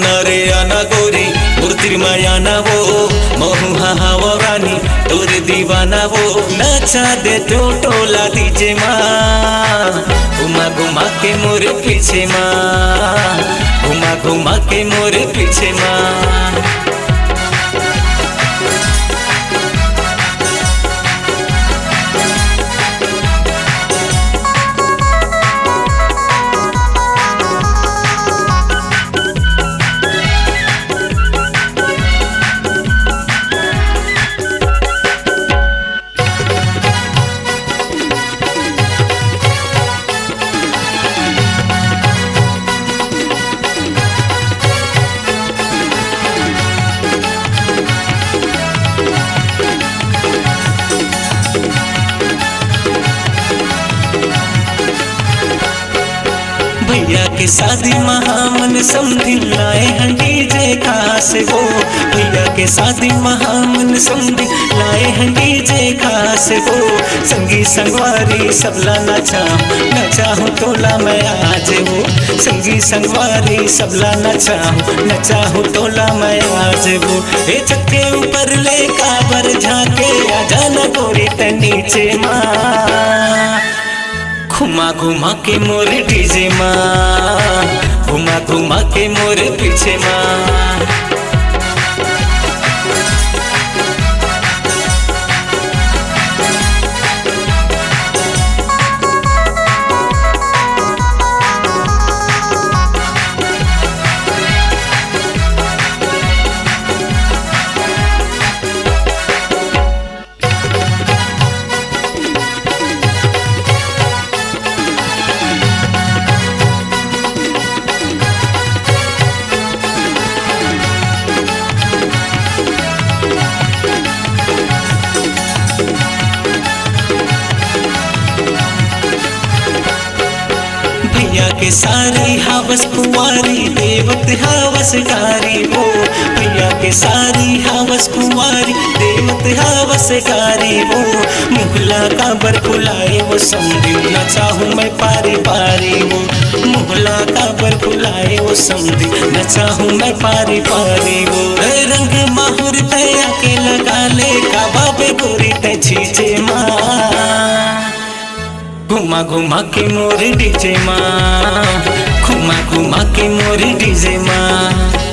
रे आना गोरी मूर्तिर मायाना वो महू हावा रानी तोर दीवाना वो नचा दे तो टोला दीजे माँ घुमा घुमा के मोर पीछे माँ घुमा घुमा के मोर पीछे माँ। भैया के शादी महामन समझी लाए हैं डीजे कहाँ से वो भैया के शादी महामन समझी लाए हैं डीजे कहाँ से वो संगी संगवारी सबला नचाहूँ तोला मैं आज वो संगी संगवारी सबला नचाहूँ तोला मैं आज वो ए चक्के ऊपर ले काबर झाके आ जाना गोरी ते नीचे माँ घुमा घुमा के मोर डीजे माँ घुमा घुमा के मोर पीछे माँ। भैया के सारी हवस कुंवारी देवत हवस गारी वो भैया के सारी हवस कुंवारी देवत हवस गारी वो मुहला का बर फुलाए वो समझी नचाहूँ मैं पारी पारी वो मुहला का बर फुलाए वो समझी नचाहूँ मैं पारी पारी वो रंग माहुर तया के लगा ले काबा पे गोरी ते छीचे माँ घुमा घुमा के मोर डीजे माँ घुमा घुमा के मोर डीजे माँ।